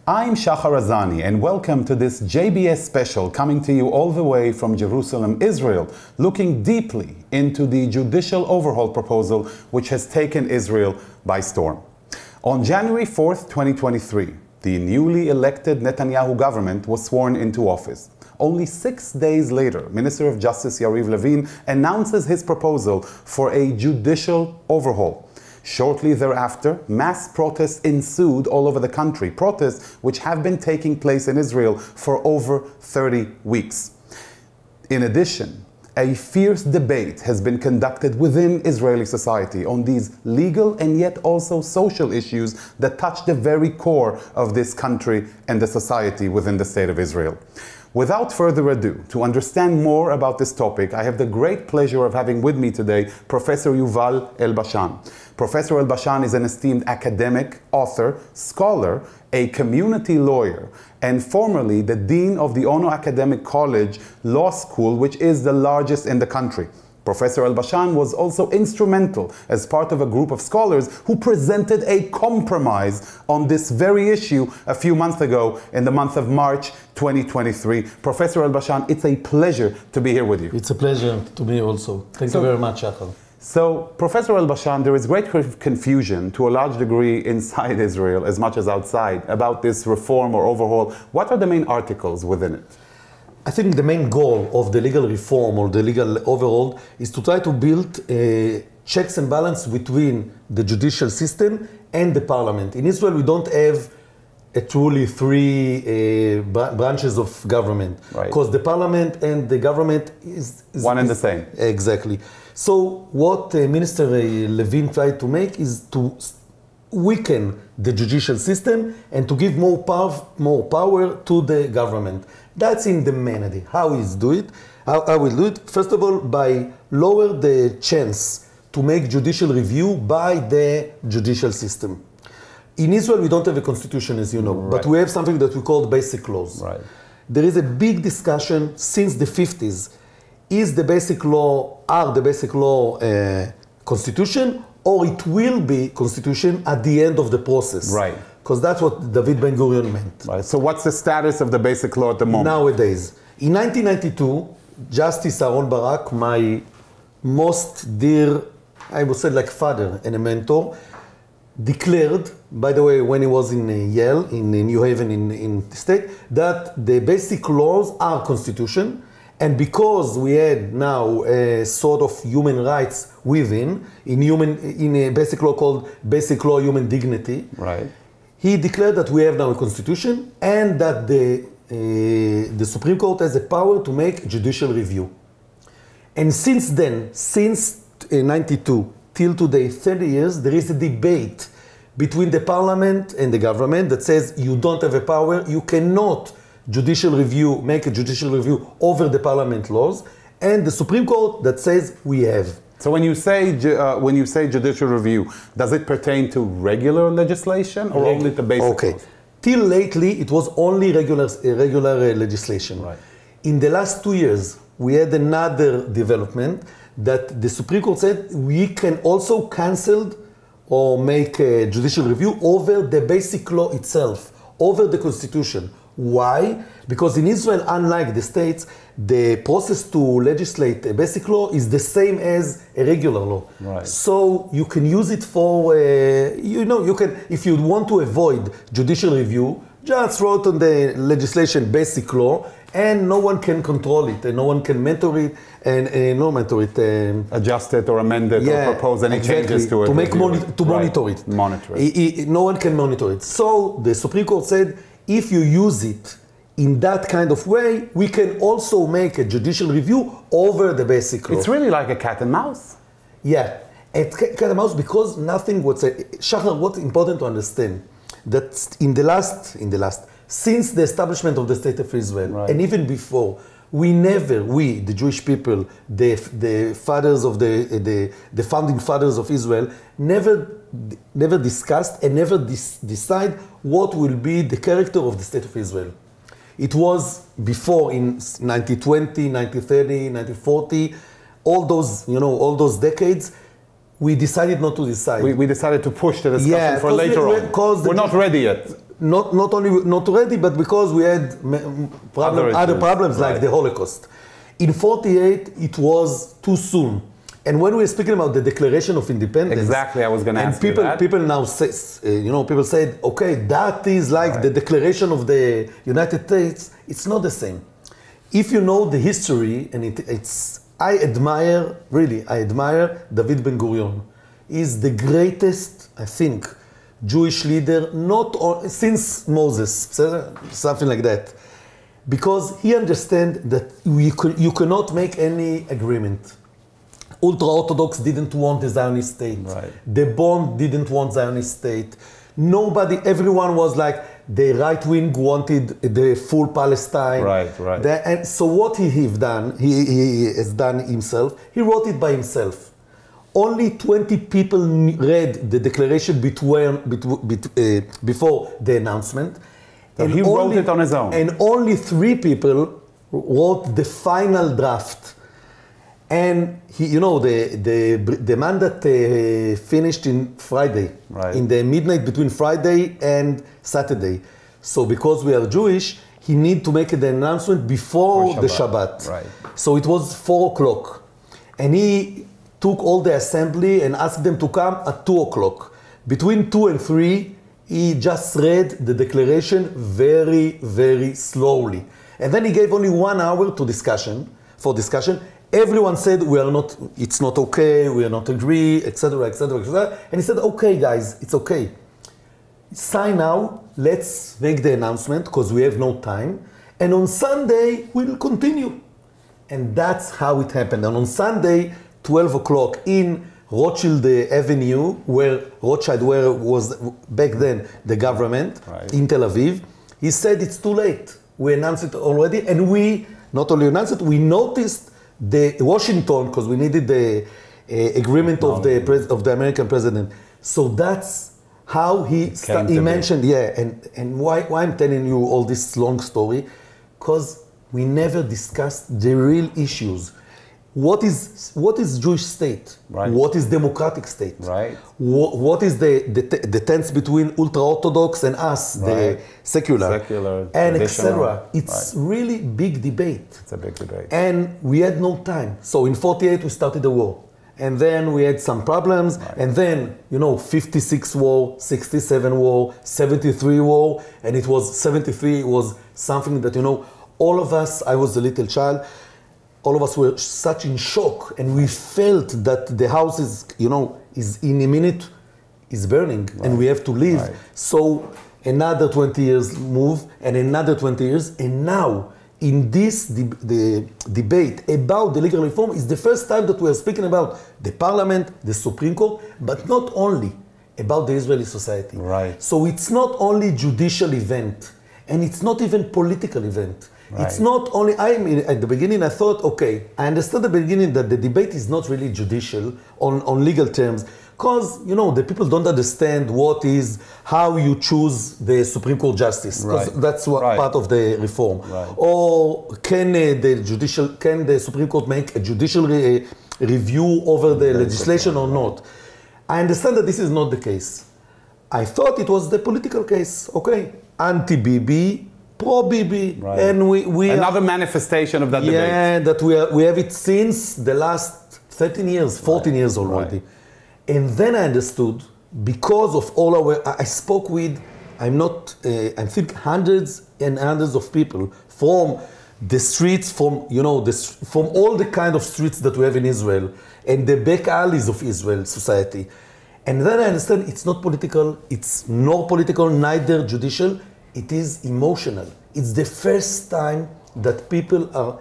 I'm Shahar Azani, and welcome to this JBS special coming to you all the way from Jerusalem, Israel, looking deeply into the judicial overhaul proposal which has taken Israel by storm. On January 4th, 2023, the newly elected Netanyahu government was sworn into office. Only 6 days later, Minister of Justice Yariv Levin announces his proposal for a judicial overhaul. Shortly thereafter, mass protests ensued all over the country, protests which have been taking place in Israel for over 30 weeks. In addition, a fierce debate has been conducted within Israeli society on these legal and yet also social issues that touch the very core of this country and the society within the State of Israel. Without further ado, to understand more about this topic, I have the great pleasure of having with me today Professor Yuval Albashan. Professor Elbashan is an esteemed academic, author, scholar, a community lawyer, and formerly the Dean of the Ono Academic College Law School, which is the largest in the country. Professor Elbashan was also instrumental as part of a group of scholars who presented a compromise on this very issue a few months ago in the month of March 2023. Professor Elbashan, it's a pleasure to be here with you. It's a pleasure to me also. Thank you very much, Shachar. So, Professor Elbashan, there is great confusion to a large degree inside Israel as much as outside about this reform or overhaul. What are the main articles within it? I think the main goal of the legal reform or the legal overhaul is to try to build checks and balance between the judicial system and the parliament. In Israel, we don't have truly three branches of government, because the parliament and the government is one and the same. Exactly. So what Minister Levin tried to make is to weaken the judicial system and to give more power to the government. That's in the main idea. How is do it? I will do it, first of all, by lower the chance to make judicial review by the judicial system. In Israel, we don't have a constitution, as you know, but we have something that we call basic laws. There is a big discussion since the 50s. Is the basic law, are the basic law constitution, or it will be constitution at the end of the process? Because that's what David Ben-Gurion meant. So what's the status of the basic law at the moment? Nowadays. In 1992, Justice Aaron Barak, my most dear, I would say like father and a mentor, declared, by the way, when he was in Yale, in New Haven in the state, that the basic laws are constitution. And because we had now a sort of human rights within, in a basic law called Basic Law Human Dignity, he declared that we have now a constitution and that the Supreme Court has the power to make judicial review. And since then, since 92 till today, 30 years, there is a debate between the parliament and the government that says you don't have a power, you cannot make a judicial review over the parliament laws, and the Supreme Court that says we have. So when you say judicial review, does it pertain to regular legislation or only to basic laws? Till lately, it was only regular legislation. In the last 2 years, we had another development that the Supreme Court said we can also cancel or make a judicial review over the basic law itself, over the Constitution. Why? Because in Israel, unlike the States, the process to legislate a basic law is the same as a regular law. So you can use it for, you can, if you want to avoid judicial review, just write on the legislation basic law, and no one can control it, and no one can mentor it, and adjust it or amend it or propose any changes to it. Monitor it. No one can monitor it. So the Supreme Court said, if you use it in that kind of way, we can also make a judicial review over the basic law. It's really like a cat and mouse. Yeah, a cat and mouse, because nothing would say. Shachar, what's important to understand, that since the establishment of the State of Israel, and even before, the Jewish people, the fathers of the founding fathers of Israel, never discussed and never decide what will be the character of the State of Israel. It was before, in 1920, 1930, 1940, all those decades, we decided not to decide. We decided to push the discussion for later on. We're not ready yet. not ready, but because we had other problems like the Holocaust. In 48, it was too soon. And when we're speaking about the Declaration of Independence, exactly, I was going to ask people, you that. people now say, people said, okay, that is like the Declaration of the United States. It's not the same. If you know the history, and I admire David Ben-Gurion. He's the greatest, I think, Jewish leader, since Moses, something like that. Because he understands that you cannot make any agreement. Ultra-Orthodox didn't want the Zionist state. Right. The Bond didn't want Zionist state. Everyone was like, the right wing wanted the full Palestine. Right. And so what he has done himself, he wrote it by himself. Only 20 people read the declaration before the announcement. And he wrote it on his own. And only 3 people wrote the final draft. And the mandate finished in Friday, in the midnight between Friday and Saturday. So because we are Jewish, he need to make the announcement before the Shabbat. Right. So it was 4 o'clock. And he took all the assembly and asked them to come at 2 o'clock. Between 2 and 3, he just read the declaration very, very slowly. And then he gave only 1 hour for discussion. Everyone said, it's not okay, we are not agree, etc., etc., etc. And he said, okay, guys, it's okay. Sign now, let's make the announcement, because we have no time. And on Sunday, we'll continue. And that's how it happened. And on Sunday, 12 o'clock in Rothschild Avenue, where Rothschild was back then the government, in Tel Aviv, he said, it's too late. We announced it already, and we not only announced it, we noticed the Washington, because we needed the agreement of the American president. So that's how he mentioned, and why I'm telling you all this long story, because we never discussed the real issues. What is Jewish state? Right. What is democratic state? Right. What is the tense between ultra-Orthodox and us, the secular and etc. It's really big debate. It's a big debate. And we had no time. So in 48 we started the war. And then we had some problems. And then, 56 war, 67 war, 73 war. And it was 73 was something that, all of us, I was a little child, all of us were such in shock, and we felt that the house is in a minute is burning, and we have to leave. So another 20 years move, and another 20 years, and now in this the debate about the legal reform is the first time that we are speaking about the parliament, the Supreme Court, but not only about the Israeli society. Right. So it's not only judicial event, and it's not even political event. Right. It's not only, at the beginning I thought, okay, I understood at the beginning that the debate is not really judicial on legal terms, because, the people don't understand how you choose the Supreme Court justice, because that's part of the reform. Right. Or can the Supreme Court make a judicial review over the legislation or not? I understand that this is not the case. I thought it was the political case, okay, anti-Bibi, pro-Bibi, and we another manifestation of that debate. Yeah, that we have it since the last 13 years, 14 years already. And then I understood, because of all I spoke with, I think hundreds and hundreds of people from the streets, from all the kind of streets that we have in Israel, and the back alleys of Israel society. And then I understand it's not political, it's nor political, neither judicial, it is emotional. It's the first time that people are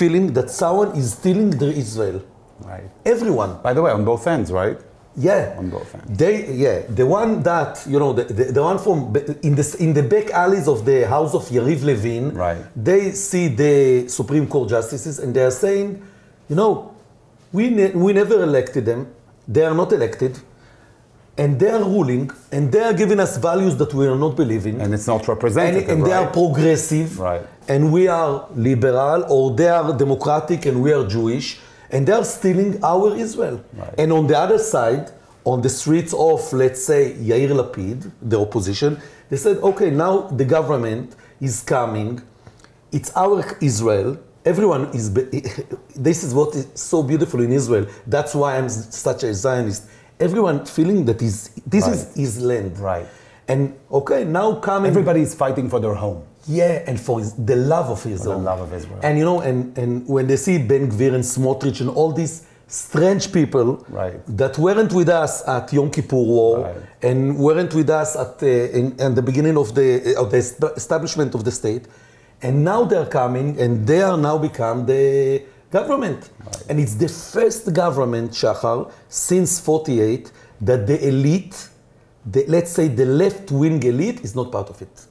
feeling that someone is stealing their Israel. Right. Everyone. By the way, on both ends, right? Yeah. On both ends. The one that, the one from, in the back alleys of the house of Yariv Levin, they see the Supreme Court justices and they are saying, we never elected them, they are not elected, and they are ruling, and they are giving us values that we are not believing. And it's not representative, and they are progressive, and we are liberal, or they are democratic and we are Jewish, and they are stealing our Israel. And on the other side, on the streets of, let's say, Yair Lapid, the opposition. They said, okay, now the government is coming. It's our Israel. Everyone is, this is what is so beautiful in Israel. That's why I'm such a Zionist. Everyone feeling that this is his land. Right. And okay, now coming. Everybody is fighting for their home. Yeah, and for the love of Israel. For the love of Israel. And you know, and when they see Ben Gvir and Smotrich and all these strange people that weren't with us at Yom Kippur War and weren't with us at in the beginning of the establishment of the state, and now they're coming and they are now become the government. And it's the first government, Shahar, since 48 that the elite, let's say the left-wing elite, is not part of it.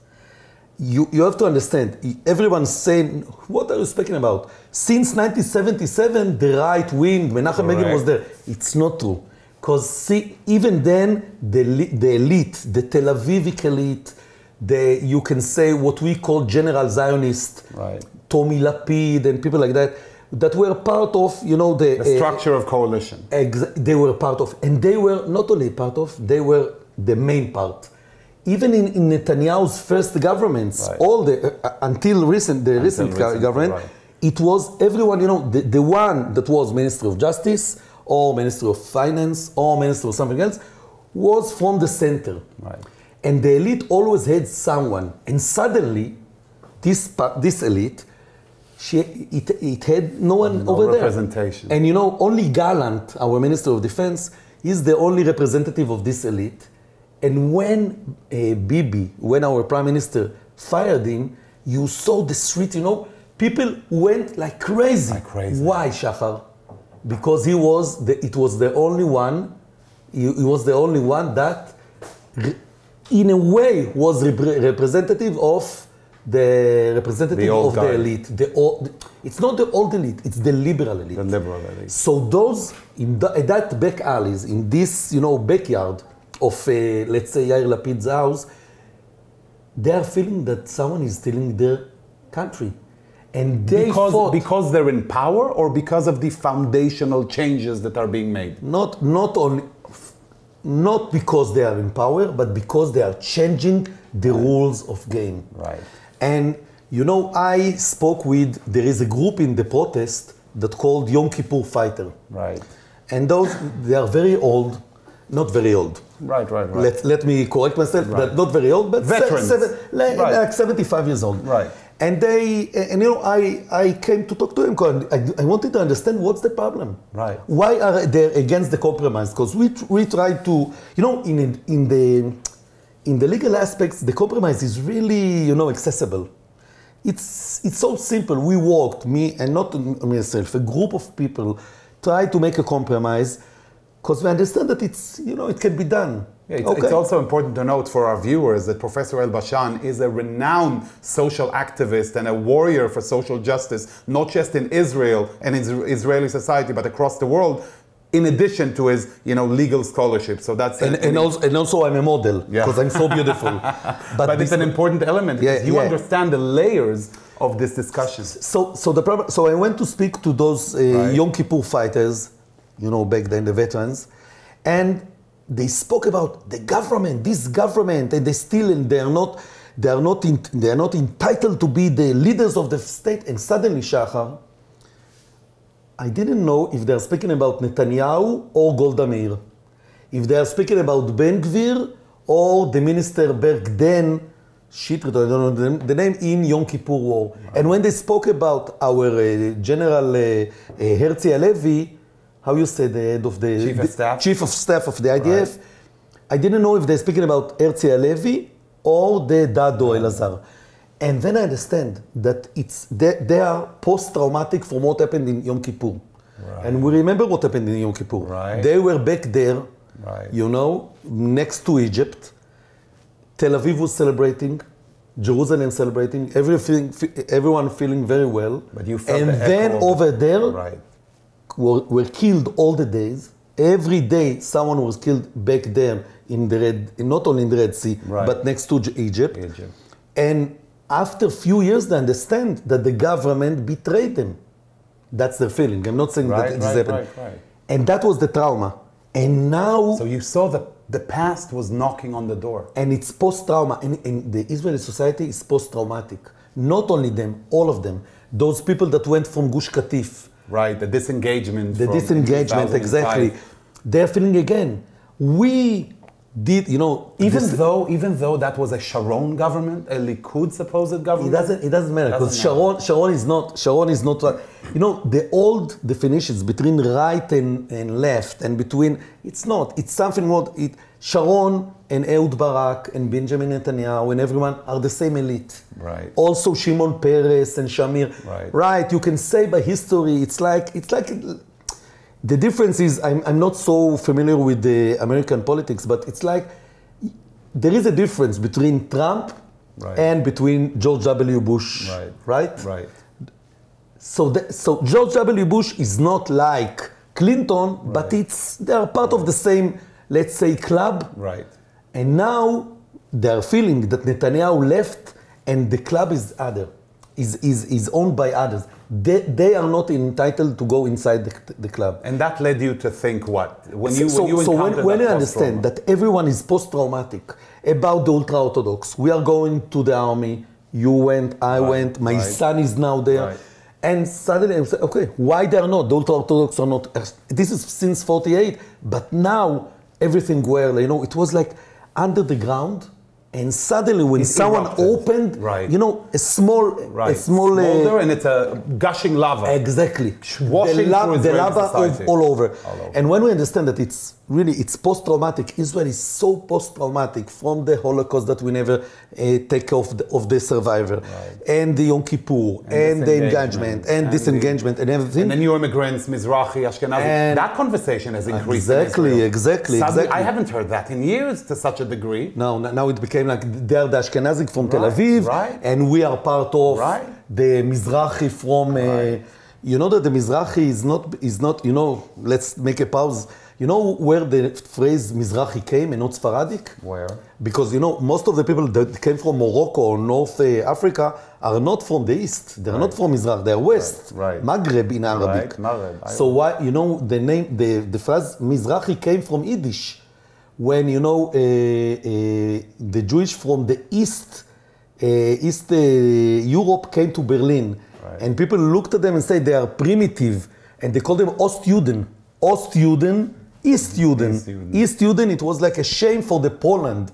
You have to understand, everyone's saying, what are you speaking about? Since 1977, the right wing, Menachem Begin was there. It's not true. Because see, even then, the elite, the Tel Avivic elite, you can say what we call general Zionist, Tommy Lapid and people like that, that were part of, you know, the structure of coalition. They were part of, and they were not only part of, they were the main part. Even in Netanyahu's first governments, all the until the recent government, it was everyone, you know, the one that was Ministry of Justice or Ministry of Finance or Ministry of something else was from the center. And the elite always had someone, and suddenly this elite, it had no one over there. Representation. And you know, only Gallant, our Minister of Defense, is the only representative of this elite. And when Bibi, when our Prime Minister fired him, you saw the street, you know, people went like crazy. Why, Shahar? Because it was the only one, he was the only one that, in a way, was representative of the elite. It's not the old elite, it's the liberal elite. The liberal elite. So those, in that back alleys, in this, you know, backyard, of, let's say, Yair Lapid's house, they are feeling that someone is stealing their country. And they because they're in power, or because of the foundational changes that are being made? Not because they are in power, but because they are changing the rules of game. And, you know, I spoke with, there is a group in the protest that called Yom Kippur Fighter. And they are very old. Not very old. Let me correct myself. That not very old, but veterans, like 75 years old. And you know, I came to talk to him because I wanted to understand what's the problem. Why are they against the compromise? Because we try to, you know, in the legal aspects, the compromise is really, you know, accessible. It's so simple. We worked, me and not myself, a group of people try to make a compromise. Because we understand that it's, you know, it can be done. It's also important to note for our viewers that Professor Elbashan is a renowned social activist and a warrior for social justice, not just in Israel and in Israeli society, but across the world, in addition to his, you know, legal scholarship. So that's and also I'm a model because I'm so beautiful. But it's an important element because you understand the layers of this discussion. So I went to speak to those Yom Kippur fighters, you know, back then, the veterans, and they spoke about the government, this government, and they are not entitled to be the leaders of the state. And suddenly, Shahar, I didn't know if they are speaking about Netanyahu or Golda Meir, if they are speaking about Ben Gvir or the minister back then, Shitrit, I don't know the name, in Yom Kippur War. And when they spoke about our General Herzi Halevi, how you say the head of the chief of staff of the IDF, I didn't know if they're speaking about Herzi Halevi or the Dado Elazar. And then I understand that they are post-traumatic from what happened in Yom Kippur. And we remember what happened in Yom Kippur. They were back there, you know, next to Egypt. Tel Aviv was celebrating, Jerusalem celebrating, everyone feeling very well. But you felt and then over there, were killed all the days. Every day someone was killed back there in the not only in the Red Sea, but next to Egypt. And after a few years, they understand that the government betrayed them. That's their feeling. I'm not saying that it happened. And that was the trauma. And now... So you saw the past was knocking on the door. And it's post-trauma. And the Israeli society is post-traumatic. Not only them, all of them. Those people that went from Gush Katif. Right, the disengagement. The disengagement, exactly. They're feeling again. We did, even though that was a Sharon government, a Likud supposed government. It doesn't matter because Sharon is not. The old definitions between right and left and between, it's not. It's something more. Sharon and Ehud Barak and Benjamin Netanyahu and everyone are the same elite. Right. Also Shimon Peres and Shamir. Right. Right. You can say by history, it's like. The difference is, I'm not so familiar with the American politics, but it's like, there is a difference between Trump and between George W. Bush, right? Right. So George W. Bush is not like Clinton, but they are part of the same, let's say, club. Right. And now they are feeling that Netanyahu left and the club is owned by others. They are not entitled to go inside the club. And that led you to think what? When you understand that everyone is post-traumatic about the ultra-Orthodox, we are going to the army, you went, I went, my son is now there. Right. And suddenly I say, okay, why they are not? The ultra-Orthodox are not. This is since 48, but now everything it was like under the ground. And suddenly, when someone opened, a small smolder, and it's a gushing lava. Exactly, washing the lava all over. And when we understand that it's post-traumatic, Israel is so post-traumatic from the Holocaust that we never take off of the survivor, and the Yom Kippur, and the engagement, and disengagement, and everything. And the new immigrants, Mizrahi, Ashkenazi. That conversation has increased. Exactly. I haven't heard that in years to such a degree. No, now it became like they're the Ashkenazi from Tel Aviv, and we are part of the Mizrahi from. You know that the Mizrahi is not. Let's make a pause. You know where the phrase Mizrahi came and not Sephardic? Where? Because most of the people that came from Morocco or North Africa are not from the East. They're not from Mizrach. They're West. Maghreb in Arabic. So why the name the phrase Mizrahi came from Yiddish. When the Jewish from the East Europe came to Berlin, and people looked at them and said they are primitive, and they called them Ostjuden, East Juden. It was like a shame for the Poland,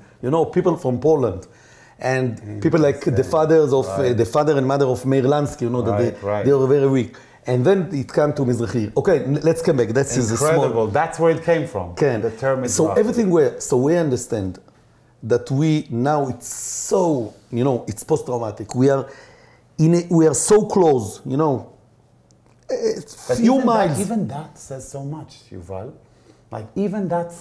people from Poland, and people like the fathers of the father and mother of Meir Lansky, that they were very weak. And then it came to Mizrahi. Okay, let's come back. That's incredible. That's where it came from. The term Mizrahi. So everything we understand that it's so, it's post-traumatic. We are so close, few miles. Even that says so much, Yuval. Like even that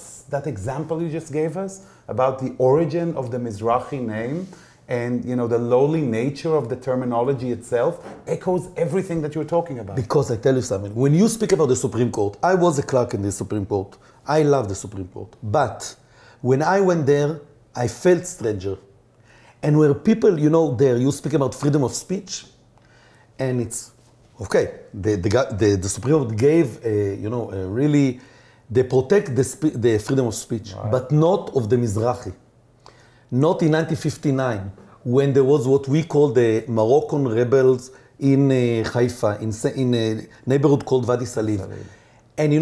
example you just gave us about the origin of the Mizrahi name, and the lowly nature of the terminology itself echoes everything that you're talking about. Because I tell you something, when you speak about the Supreme Court, I was a clerk in the Supreme Court. I love the Supreme Court. But when I went there, I felt stranger. And where people, there, you speak about freedom of speech, and it's, okay, the Supreme Court gave, really, they protect the freedom of speech, but not of the Mizrahi. Not in 1959, when there was what we call the Moroccan rebels in Haifa, in a neighborhood called Wadi Salif. And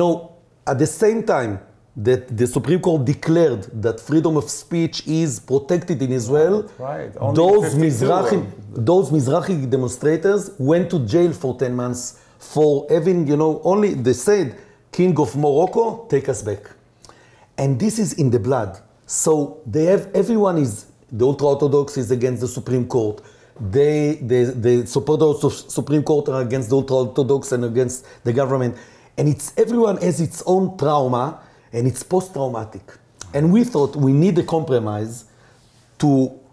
at the same time that the Supreme Court declared that freedom of speech is protected in Israel, those Mizrahi demonstrators went to jail for 10 months for having, only they said, King of Morocco, take us back. And this is in the blood. So everyone is, the ultra-Orthodox is against the Supreme Court. The supporters of Supreme Court are against the ultra-Orthodox and against the government. And everyone has its own trauma, and it's post-traumatic. And we thought we need a compromise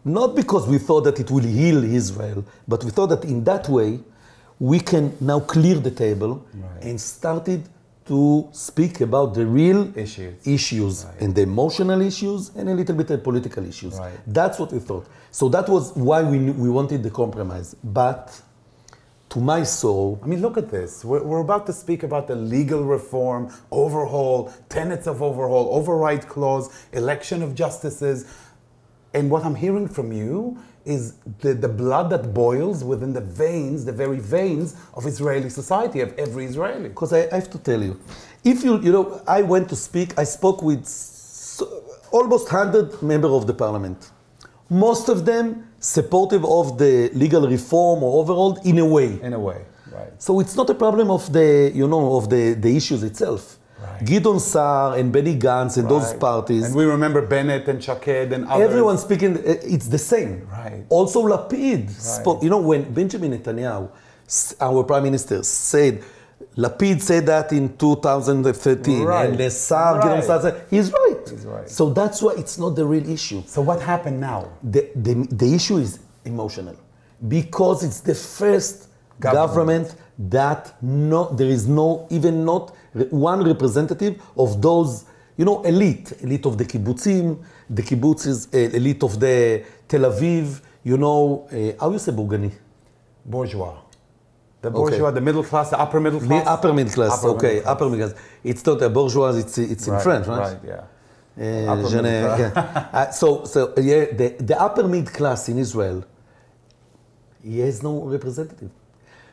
not because we thought that it will heal Israel, but we thought that in that way, we can now clear the table and started to speak about the real issues and the emotional issues and a little bit of political issues. That's what we thought. So that was why we wanted the compromise. But to my soul. I mean, look at this. We're about to speak about the legal reform, overhaul, tenets of overhaul, override clause, election of justices. And what I'm hearing from you is the blood that boils within the veins, the very veins of Israeli society, of every Israeli. Because I have to tell you, if you know, I went to speak, I spoke with almost 100 members of the parliament. Most of them supportive of the legal reform or overhaul in a way. In a way, right. So it's not a problem of the, you know, of the issues itself. Right. Gideon Sa'ar and Benny Gantz and those parties. And we remember Bennett and Shaked and others. Everyone speaking, it's the same. Right. Also Lapid spoke, you know, when Benjamin Netanyahu, our prime minister, said, Lapid said that in 2013, right. and the Sa'ar, Gideon Sa'ar said, he's right. He's right. So that's why it's not the real issue. So what happened now? The issue is emotional, because it's the first government that there is even not one representative of those, you know, elite of the kibbutzim, the kibbutzes, elite of the Tel Aviv, you know, how you say burgani? Bourgeois. The bourgeois, the middle class, the upper middle class? The upper middle class, upper middle class. It's not a bourgeois, it's in French, right? Right, yeah. So yeah, the upper mid class in Israel, he has no representative.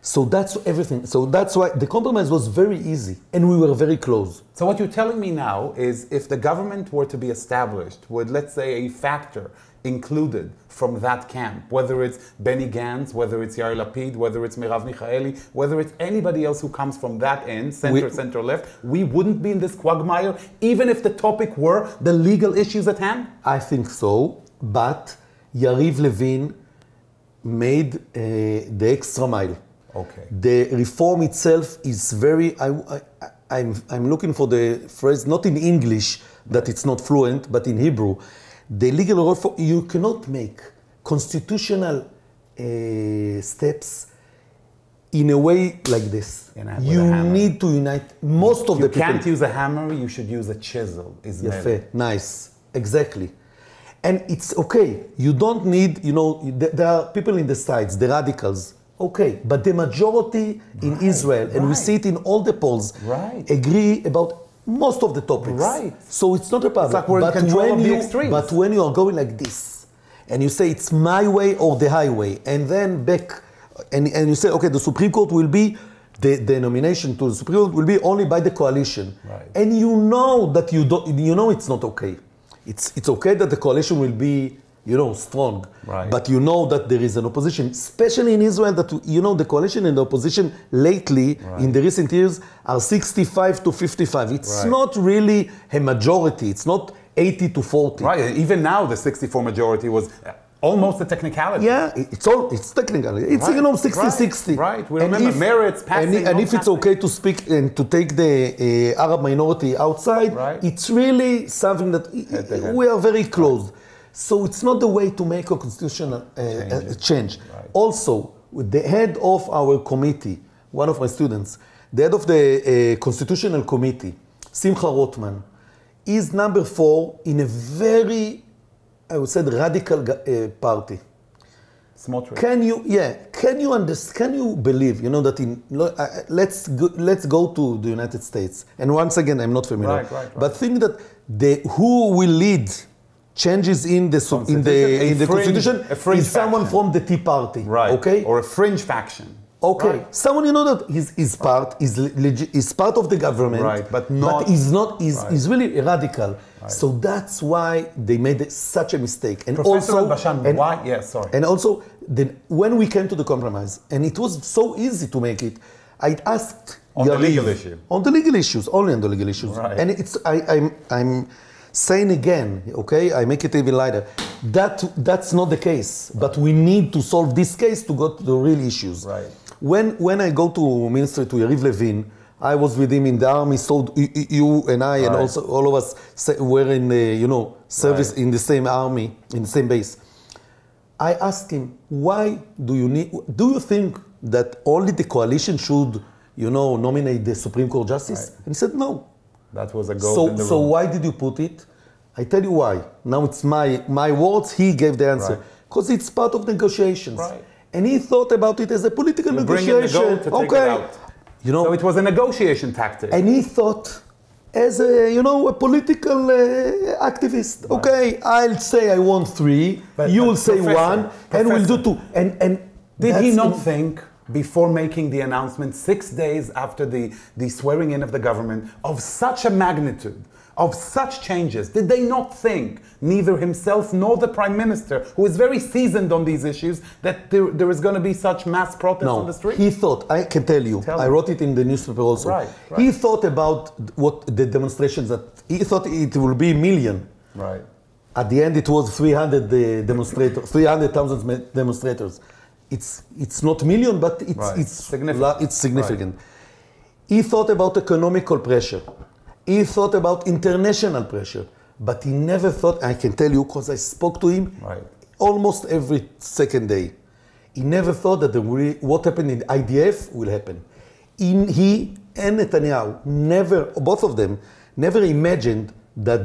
So that's everything. So that's why the compromise was very easy, and we were very close. So what you're telling me now is, if the government were to be established with, let's say, a factor included from that camp, whether it's Benny Gantz, whether it's Yair Lapid, whether it's Merav Michaeli, whether it's anybody else who comes from that end, center-left, we wouldn't be in this quagmire, even if the topic were the legal issues at hand? I think so, but Yariv Levin made the extra mile. Okay. The reform itself is very, I'm looking for the phrase, not in English, that it's not fluent, but in Hebrew. The legal reform, you cannot make constitutional steps in a way like this. You need to unite most of the people. You can't use a hammer, you should use a chisel. Nice, exactly. And it's okay. You don't need, you know, there are people in the sides, the radicals. Okay, but the majority in Israel, and we see it in all the polls, agree about most of the topics. Right. So it's not a problem. It's like we're in control of the extremes. But when you are going like this, and you say it's my way or the highway, and then back, and you say, okay, the Supreme Court will be, the nomination to the Supreme Court will be only by the coalition. Right. And you know that you know it's not okay. It's okay that the coalition will be, you know, strong. Right. But you know that there is an opposition, especially in Israel, that, you know, the coalition and the opposition lately, in the recent years, are 65 to 55. It's not really a majority. It's not 80 to 40. Right. Even now, the 64 majority was almost a technicality. Yeah, it's technical. It's, you know, 60-60. Right. We remember merits passing. And if it's okay to speak and to take the Arab minority outside, it's really something that we are very close. So it's not the way to make a constitutional change. Right. Also, with the head of our committee, one of my students, the head of the constitutional committee, Simcha Rotman, is number 4 in a very, I would say, radical party. Smotrich. Can you believe, you know, that let's go to the United States. And once again, I'm not familiar. Right. But think that who will lead changes in the Constitution is someone from the Tea Party. Right. Okay? Or a fringe faction. Okay. Right. Someone, you know, that is part of the government. Right. But is really radical. Right. So that's why they made such a mistake. And Professor also, Elbashan, why? Yeah, sorry. And also, when we came to the compromise, and it was so easy to make it, I asked on the legal issue. On the legal issues, only on the legal issues. Right. And I'm saying again, okay, I make it even lighter, that's not the case. But we need to solve this case to go to the real issues. Right. When I go to ministry to Yariv Levin, I was with him in the army, so you and I and also all of us were in the, service in the same army, in the same base. I asked him, why do you think that only the coalition should, nominate the Supreme Court justice? And he said, no. That was a goal in the room. So why did you put it? I tell you why. Now it's my words, he gave the answer. Because it's part of negotiations. Right. And he thought about it as a political Bring in the negotiation. gold to take it out. You know, So it was a negotiation tactic. and he thought, as a, you know, a political activist, Right. okay, I'll say I want 3, you will say Professor, 1, and we'll do 2. And Did he that's not think, before making the announcement 6 days after the swearing in of the government, of such a magnitude, of such changes, did they not think, neither himself nor the Prime Minister, who is very seasoned on these issues, that there is going to be such mass protests on the street? He thought, I can tell you, Tell I me. wrote it in the newspaper also. Right. He thought about what the demonstrations, that he thought it will be 1 million. Right. At the end, it was 300 demonstrators, 300,000 demonstrators. It's not million, but Right. it's Significant. It's significant. He thought about economical pressure. He thought about international pressure, but he never thought. I can tell you because I spoke to him Right. almost every second day. He never thought that what happened in IDF will happen. He and Netanyahu never, both of them, never imagined that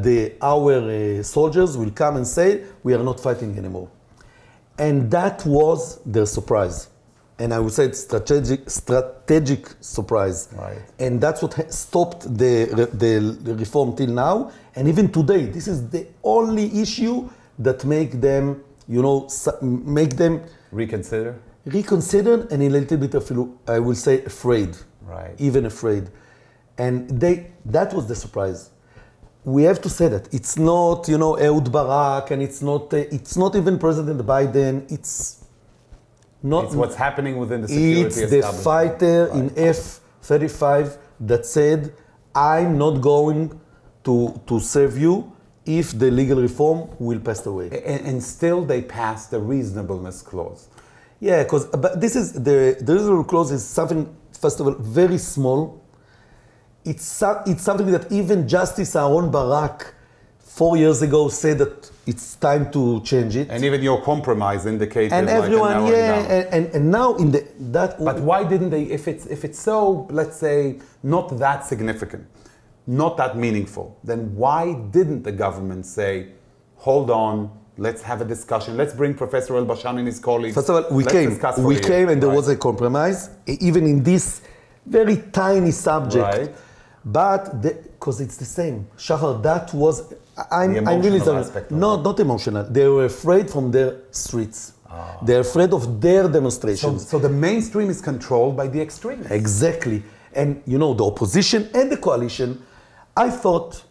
our soldiers will come and say, we are not fighting anymore. And that was their surprise. And I would say it's strategic surprise. Right. And that's what stopped the reform till now. And even today, this is the only issue that make them, you know, Reconsider? reconsider and a little bit of, I will say, afraid. Right. Even afraid. And that was the surprise. We have to say that it's not, you know, Ehud Barak, and it's not even President Biden. It's not. It's what's happening within the security It's the establishment. fighter in F-35 that said, "I'm not going to serve you if the legal reform will pass away." And still they passed the reasonableness clause. Yeah, because this is the reasonable clause is something, first of all, very small. It's something that even Justice Aaron Barak 4 years ago said that it's time to change it. And even your compromise indicated And like everyone, an hour down. and now in that. But why didn't they, if it's so, let's say, not that significant, not that meaningful, then why didn't the government say, hold on, let's have a discussion, let's bring Professor Elbashan and his colleagues. First of all, we let's came and there Right. was a compromise, even in this very tiny subject. Right. But because it's the same, Shahar, that was I'm emotional really sorry. aspect of No, not emotional. They were afraid from their streets. They're afraid of their demonstrations. So the mainstream is controlled by the extremists. Exactly. And you know, the opposition and the coalition, I thought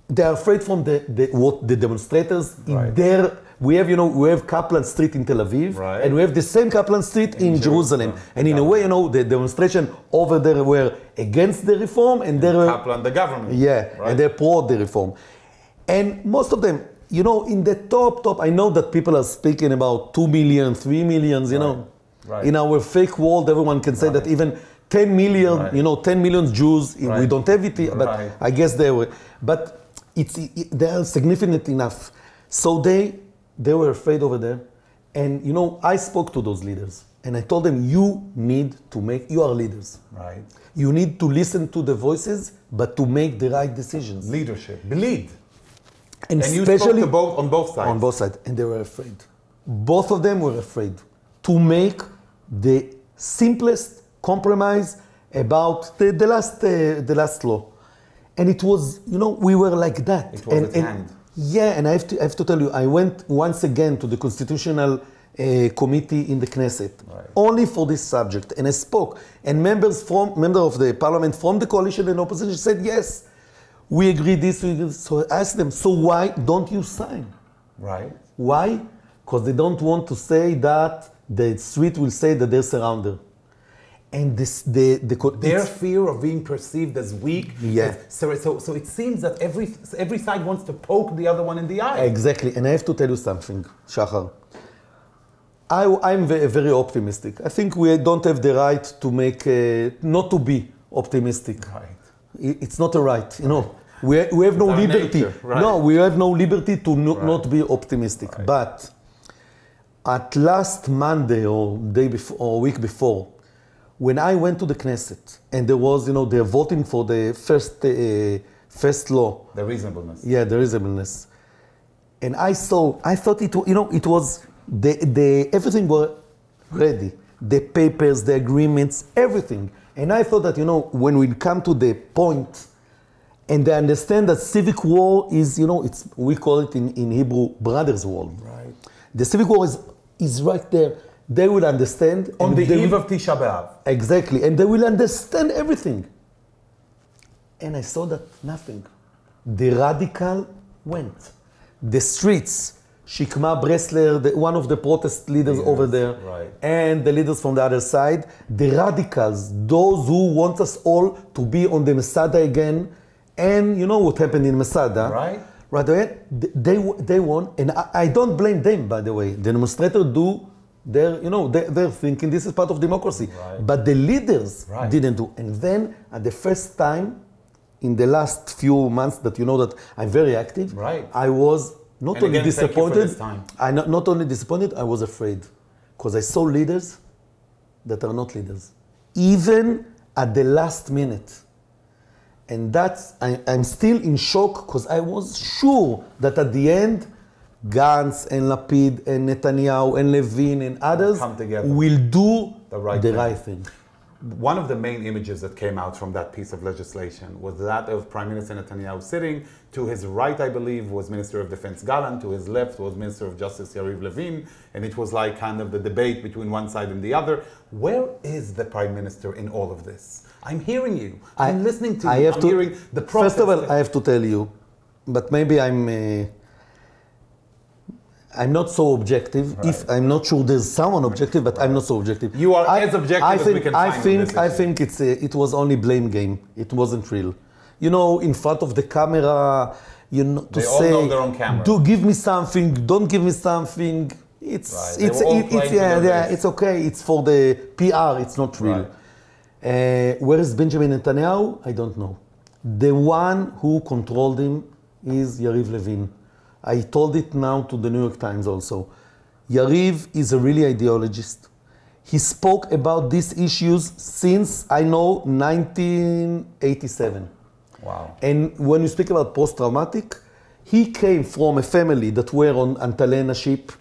they're afraid from the demonstrators Right. in their. We have Kaplan Street in Tel Aviv, Right. and we have the same Kaplan Street in Jerusalem. And in a way, the demonstration over there were against the reform, and they were Kaplan, the government. yeah, Right. and they're pro the reform. And most of them, in the top, I know that people are speaking about 2 million, 3 millions, Right. In our fake world, everyone can say that even 10 million, Right. 10 million Jews, we Right. don't have it, but Right. I guess they were. But they are significant enough. So they were afraid over there. And, I spoke to those leaders. And I told them, you are leaders. Right. You need to listen to the voices, but to make the right decisions. Leadership. Lead. And you especially spoke on both sides. on both sides, and they were afraid. Both of them were afraid to make the simplest compromise about the last law. And it was, we were like that. It was at hand. Yeah, and I have to tell you, I went once again to the Constitutional Committee in the Knesset, Right. only for this subject, and I spoke. And members of the parliament from the coalition and opposition said, yes, we agree this, we agree this. So I asked them, so why don't you sign? Right. Why? Because they don't want to say that the street will say that they're surrounded. And Their fear of being perceived as weak. Yeah. So it seems that every side wants to poke the other one in the eye. Exactly. And I have to tell you something, Shahar. I'm very optimistic. I think we don't have the right to not to be optimistic. Right. It's not a right, We have no our liberty. nature, right. No, we have no liberty to not be optimistic. Right. But at last Monday or day before or week before, when I went to the Knesset and there was, they're voting for the first law. The reasonableness. Yeah, the reasonableness. And I thought it was everything ready. The papers, the agreements, everything. And I thought that, you know, when we come to the point and they understand that civic war is, you know, it's, we call it in Hebrew, brothers' war. Right. The civic war is right there. They will understand. On the eve of Tisha B'Av. Exactly. And they will understand everything. And I saw that nothing. The radical went. The streets, Shikma Bressler, one of the protest leaders over there, right. and the leaders from the other side, the radicals, those who want us all to be on the Masada again, and you know what happened in Masada. Right. Right away, they won, and I don't blame them, by the way. The demonstrators do, they're thinking this is part of democracy. Right. But the leaders right. didn't do. And then, at the first time, in the last few months that you know that I'm very active, right. I was not only disappointed, not only disappointed, I was afraid. Because I saw leaders that are not leaders. Even at the last minute. And that's, I'm still in shock because I was sure that at the end, Gantz and Lapid and Netanyahu and Levin and others will do the right thing. One of the main images that came out from that piece of legislation was that of Prime Minister Netanyahu sitting. To his right, I believe, was Minister of Defense Gallant. To his left was Minister of Justice Yariv Levin. And it was like kind of the debate between one side and the other. Where is the Prime Minister in all of this? I'm hearing you. I'm listening to you. I'm hearing the protest. First of all, I have to tell you, but maybe I'm not so objective. Right. If I'm not sure there's someone objective, but I'm not so objective. You are as objective as we can find. I think it was only blame game. It wasn't real. You know, in front of the camera, you know, to say, all know their own camera. Do give me something, don't give me something. It's okay. It's for the PR. It's not real. Right. Where is Benjamin Netanyahu? I don't know. The one who controlled him is Yariv Levin. I told it now to the New York Times also. Yariv is a really ideologist. He spoke about these issues since, I know, 1987. Wow. And when you speak about post-traumatic, he came from a family that were on Antalena ship.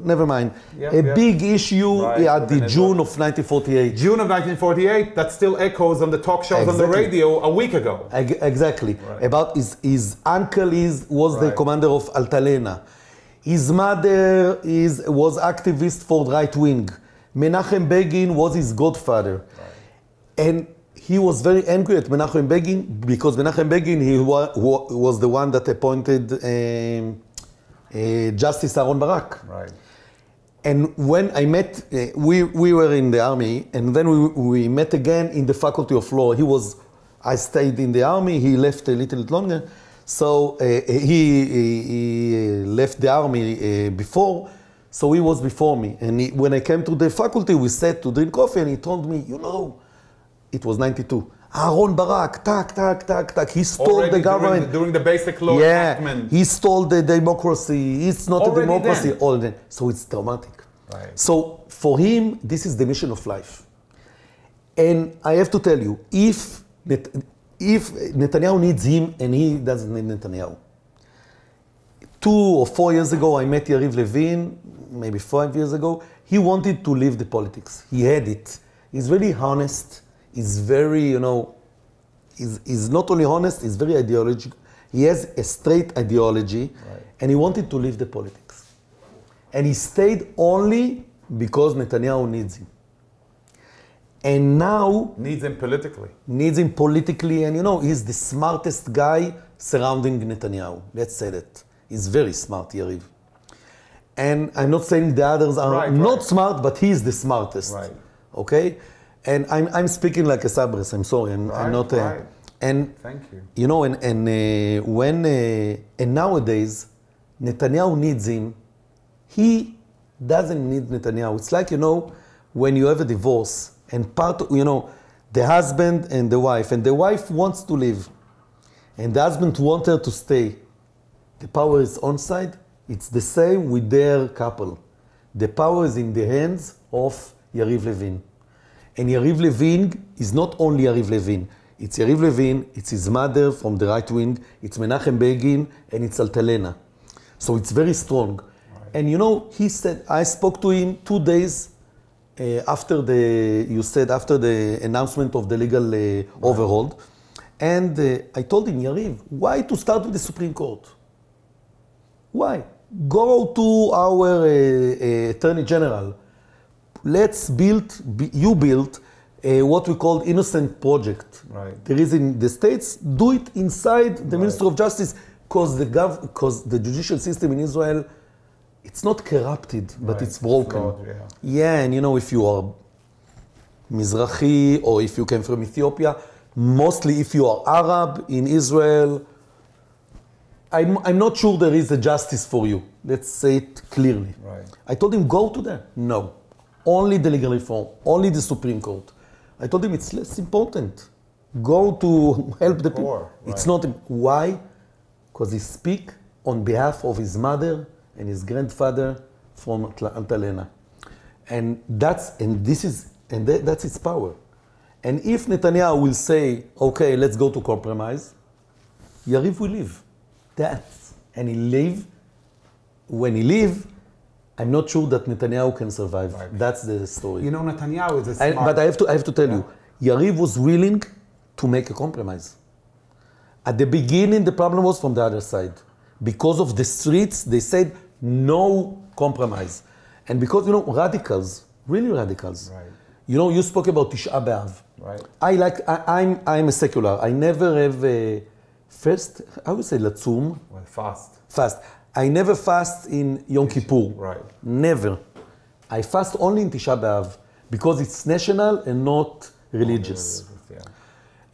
Never mind. Big issue at the June of 1948. June of 1948, that still echoes on the talk shows on the radio a week ago. Exactly. Right. About his uncle was the commander of Altalena. His mother was activist for the right wing. Menachem Begin was his godfather. Right. And he was very angry at Menachem Begin because Menachem Begin was the one that appointed Justice Aaron Barak. Right. And when I met, we were in the army, and then we met again in the faculty of law. I stayed in the army, he left a little longer. So he left the army before, so he was before me. And when I came to the faculty, we sat to drink coffee, and he told me, you know, it was 92. Aaron Barak, he stole already the government. During the basic law enactment. He stole the democracy. It's not already a democracy. All then. So it's traumatic. Right. So for him, this is the mission of life. And I have to tell you, if Netanyahu needs him and he doesn't need Netanyahu. 2 or 4 years ago, I met Yariv Levin, maybe 5 years ago. He wanted to leave the politics. He had it. He's really honest. He's very, you know, he's not only honest, he's very ideological. He has a straight ideology, and he wanted to leave the politics. And he stayed only because Netanyahu needs him. And now... Needs him politically. Needs him politically, and you know, he's the smartest guy surrounding Netanyahu. Let's say that. He's very smart, Yariv. And I'm not saying the others are not smart, but he's the smartest. Right. Okay? And I'm speaking like a Sabres. I'm sorry. I'm not. And thank you. You know, and nowadays, Netanyahu needs him. He doesn't need Netanyahu. It's like, you know, when you have a divorce and the husband and the wife wants to leave, and the husband wants her to stay. The power is on side. It's the same with their couple. The power is in the hands of Yariv Levin. And Yariv Levin is not only Yariv Levin. It's Yariv Levin, it's his mother from the right wing, it's Menachem Begin, and it's Altalena. So it's very strong. Right. And you know, he said, I spoke to him 2 days after the announcement of the legal overhaul. And I told him, Yariv, why to start with the Supreme Court? Why? Go to our Attorney General. Let's you build what we call innocent project. Right. There is in the States, do it inside the Ministry of Justice, because the judicial system in Israel, it's not corrupted, but it's broken. Flawed, yeah, and if you are Mizrahi or if you came from Ethiopia, mostly if you are Arab in Israel, I'm not sure there is a justice for you. Let's say it clearly. Right. I told him, go to there. No. Only the legal reform, only the Supreme Court. I told him it's less important. Go to help the people. Right. It's not. Why? Because he speak on behalf of his mother and his grandfather from Altalena. And that's its power. And if Netanyahu will say, okay, let's go to compromise, Yariv will leave. And he leave. When he leave, I'm not sure that Netanyahu can survive. Right. That's the story. Netanyahu is a smart... But I have to tell you, Yariv was willing to make a compromise. At the beginning, the problem was from the other side. Because of the streets, they said no compromise. And because, radicals, really radicals. Right. You spoke about Tisha B'Av. Right. I'm a secular. I never have a I would say latzum. Well, fast. Fast. I never fast in Yom Kippur. Right. Never. I fast only in Tisha B'Av because it's national and not religious.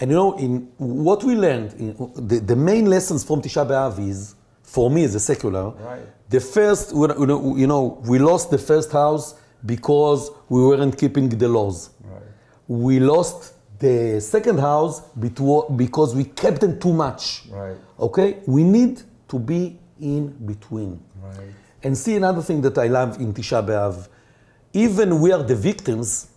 And in what we learned, the main lessons from Tisha B'Av is, for me as a secular, right. The first, we lost the first house because we weren't keeping the laws. Right. We lost the second house because we kept them too much. Right. Okay? We need to be in between. Right. And see another thing that I love in Tisha B'Av. Even we are the victims,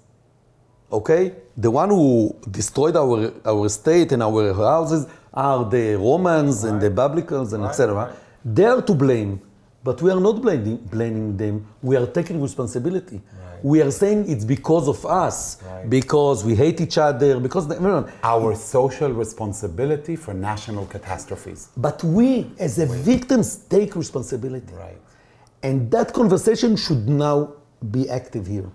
okay? The one who destroyed our state and our houses are the Romans and the Biblical and etc. Right. They are to blame, but we are not blaming them. We are taking responsibility. Right. We are saying it's because of us, because we hate each other, because our social responsibility for national catastrophes. But we, as victims, take responsibility. Right. And that conversation should now be active here.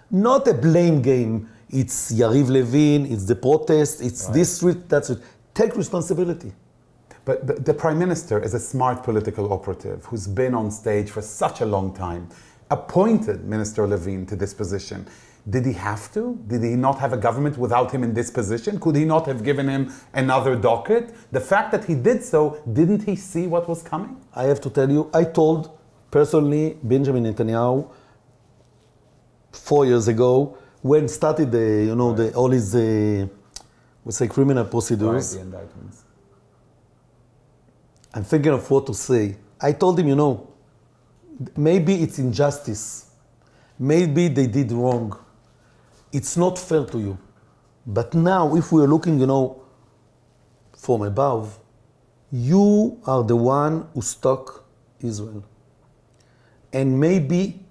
Not a blame game. It's Yariv Levin, it's the protest, it's this street, that street. Take responsibility. But the Prime Minister is a smart political operative who's been on stage for such a long time, appointed Minister Levin to this position. Did he have to? Did he not have a government without him in this position? Could he not have given him another docket? The fact that he did so, didn't he see what was coming? I have to tell you, I told personally Benjamin Netanyahu 4 years ago, when started all his, we say, criminal procedures. Right, the indictments. I'm thinking of what to say. I told him, maybe it's injustice. Maybe they did wrong. It's not fair to you. But now, if we're looking, from above, you are the one who stuck Israel. And maybe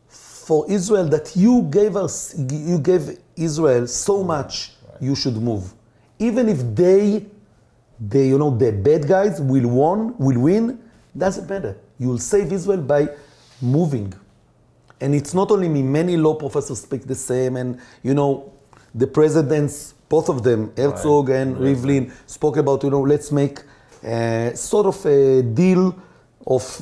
for Israel that you gave Israel so much, you should move. Even if the bad guys will win, doesn't matter. You will save Israel by moving. And it's not only me, many law professors speak the same, and the presidents, both of them, Herzog and Rivlin, spoke about, let's make sort of a deal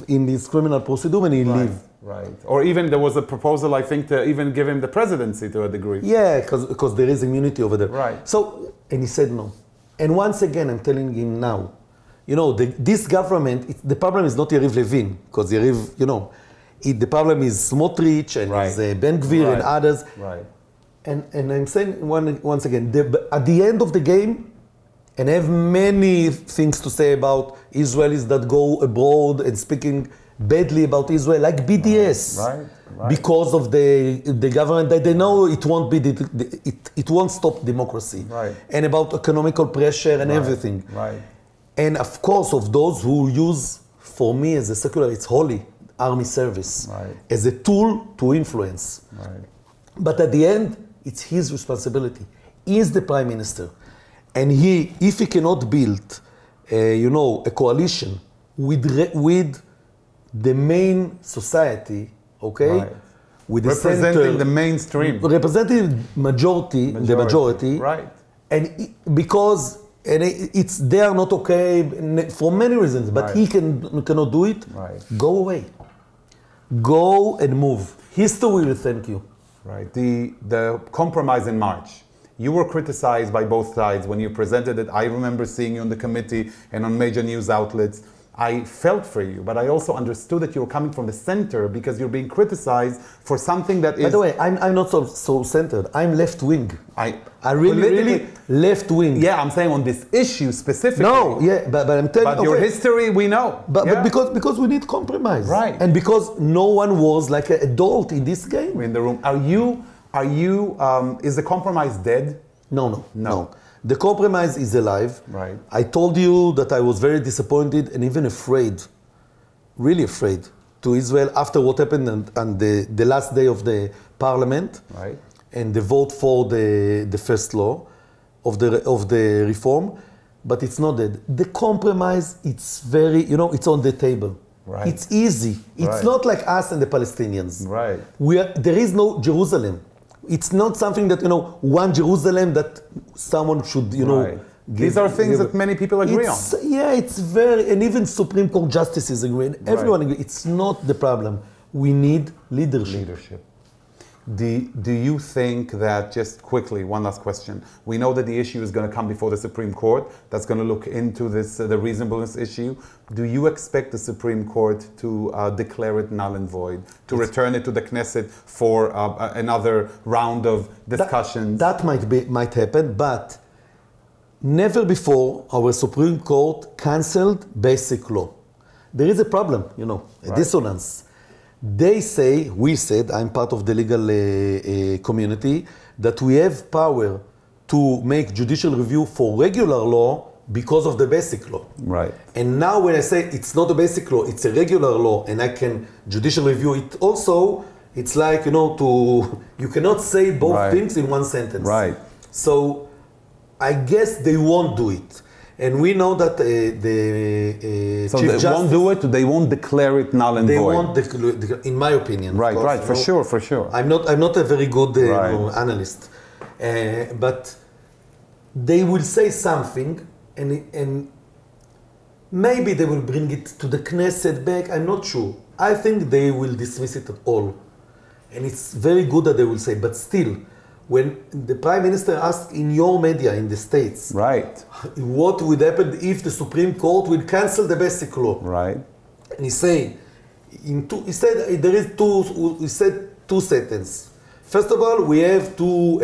in this criminal procedure and he leave. Right. Or even there was a proposal, I think, to even give him the presidency to a degree. Yeah, because there is immunity over there. Right. So, and he said no. And once again, I'm telling him now, this government, the problem is not Yariv Levin, because Yariv, the problem is Smotrich and Ben Gvir and others. Right. And I'm saying once again, at the end of the game, and I have many things to say about Israelis that go abroad and speaking badly about Israel, like BDS, right. Because of the government that they know it won't be it won't stop democracy, and about economical pressure and everything, and of course of those who use, for me as a secular, it's holy army service as a tool to influence. But at the end, it's his responsibility. He is the prime minister. And he, if he cannot build, a coalition with the main society, okay? Right. With the representing center, the mainstream. representing the majority. Right. And it's they are not okay for many reasons, but Right. he cannot do it. Right. Go away. Go and move. History will thank you. Right. The compromise in March. You were criticized by both sides when you presented it. I remember seeing you on the committee and on major news outlets. I felt for you, but I also understood that you were coming from the center because you're being criticized for something that is... By the way, I'm not so centered. I'm left wing. I really left wing. Yeah, I'm saying on this issue specifically. No, yeah, but I'm telling you. But your history, we know. But because we need compromise. Right. And because no one was like an adult in this game. In the room. Is the compromise dead? No. The compromise is alive. Right. I told you that I was very disappointed and even afraid, really afraid, to Israel after what happened on the last day of the parliament. Right. And the vote for the first law of the reform. But it's not dead. The compromise, it's very, it's on the table. Right. It's easy. It's not like us and the Palestinians. Right. There is no Jerusalem. It's not something that, one Jerusalem that someone should, Right. These are things that many people agree on. Yeah, it's and even Supreme Court justices agree. Everyone agrees. It's not the problem. We need leadership. Do you think that, just quickly, one last question. We know that the issue is going to come before the Supreme Court. That's going to look into this, the reasonableness issue. Do you expect the Supreme Court to declare it null and void, to return it to the Knesset for another round of discussions? That might happen, but never before our Supreme Court cancelled basic law. There is a problem, a dissonance. We said, I'm part of the legal community, that we have power to make judicial review for regular law because of the basic law. Right. And now when I say it's not a basic law, it's a regular law, and I can judicial review it also, it's like, you cannot say both things in one sentence. Right. So I guess they won't do it. And we know that so Chief Justice... won't do it, they won't declare it null and void? They won't, in my opinion. Right, for sure. I'm not a very good analyst. But they will say something, and maybe they will bring it to the Knesset back, I'm not sure. I think they will dismiss it at all. And it's very good that they will say, but still, when the Prime Minister asked in your media in the States, what would happen if the Supreme Court will cancel the basic law? Right. And he said two sentences. First of all, we have to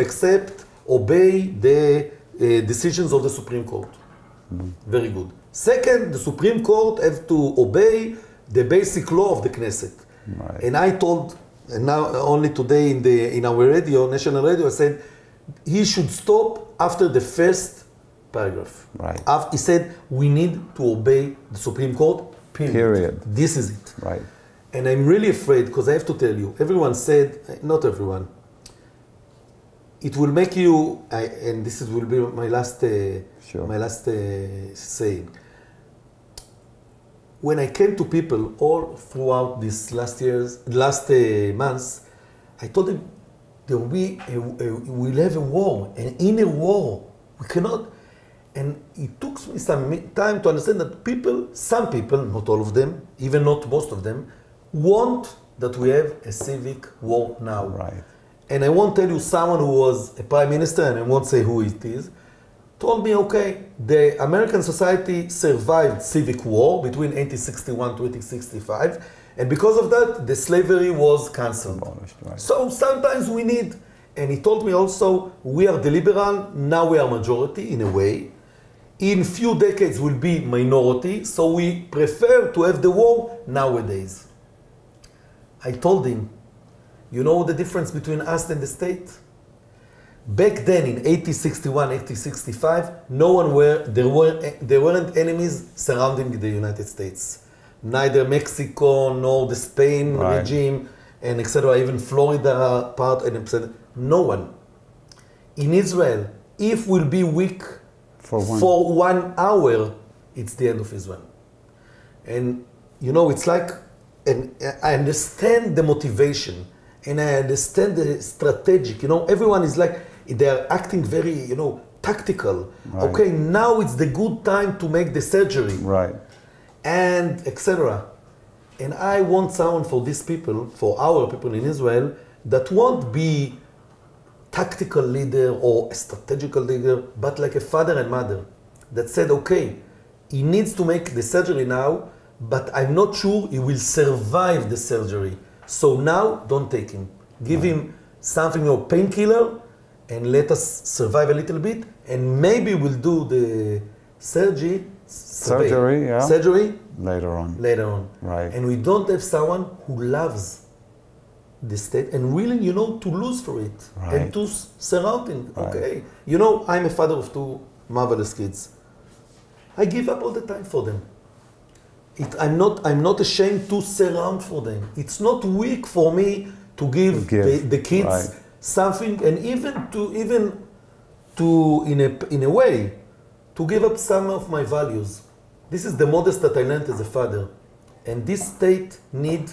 obey the decisions of the Supreme Court. Very good. Second, the Supreme Court has to obey the basic law of the Knesset. Right. And I told. And now, only today in our radio, national radio, I said he should stop after the first paragraph. Right. He said we need to obey the Supreme Court. Period. This is it. Right. And I'm really afraid because I have to tell you, everyone said, not everyone. It will make you, and this will be my last, saying. When I came to people all throughout these last months, I told them we'll have a war, an inner war. We cannot. And it took me some time to understand that some people, not all of them, even not most of them, want that we have a civic war now. Right. And I won't tell you someone who was a prime minister, and I won't say who it is, told me, okay, the American society survived civic war between 1861 to 1865, and because of that, the slavery was cancelled. Right. So sometimes we need, and he told me also, we are the liberal, now we are majority in a way. In few decades we'll be minority, so we prefer to have the war nowadays. I told him, you know the difference between us and the state? Back then, in 1861, 1865, there weren't enemies surrounding the United States. Neither Mexico nor the Spain regime. and etc. Even Florida part and etc. No one. In Israel, if we'll be weak for 1 hour, it's the end of Israel. And you know, it's like, and I understand the motivation, and I understand the strategic. You know, everyone is like, they are acting very, you know, tactical. Right. Okay, now it's the good time to make the surgery. Right. And etc. And I want someone for these people, for our people in Israel, that won't be tactical leader or a strategical leader, but like a father and mother that said, okay, he needs to make the surgery now, but I'm not sure he will survive the surgery. So now, don't take him. Give him something, you know, painkiller, and let us survive a little bit, and maybe we'll do the surgery later on. Right. And we don't have someone who loves the state and willing, you know, to lose for it. Right. And to surround him. Right. Okay. You know, I'm a father of 2 marvelous kids. I give up all the time for them. I'm not ashamed to surround for them. It's not weak for me to give the kids something, and even to in a way to give up some of my values. This is the modest that I learned as a father, and this state need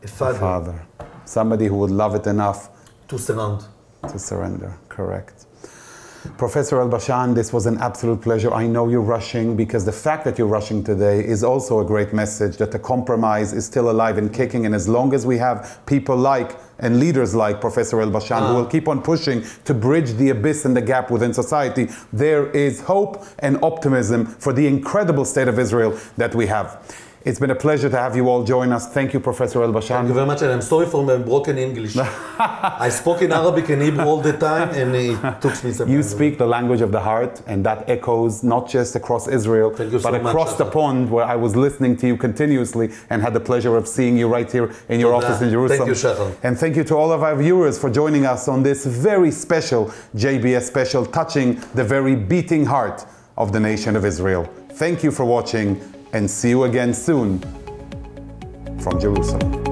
a father. Somebody who would love it enough to surrender. Correct. Professor Elbashan, this was an absolute pleasure. I know you're rushing, because the fact that you're rushing today is also a great message that the compromise is still alive and kicking. And as long as we have people like and leaders like Professor Elbashan who will keep on pushing to bridge the abyss and the gap within society, there is hope and optimism for the incredible state of Israel that we have. It's been a pleasure to have you all join us. Thank you, Professor Elbashan. Thank you very much, and I'm sorry for my broken English. I spoke in Arabic and Hebrew all the time, and it took me some time. You speak the language of the heart, and that echoes not just across Israel, but across the pond, where I was listening to you continuously and had the pleasure of seeing you right here in your office in Jerusalem. Thank you, Shahar. And thank you to all of our viewers for joining us on this very special JBS special, touching the very beating heart of the nation of Israel. Thank you for watching, and see you again soon from Jerusalem.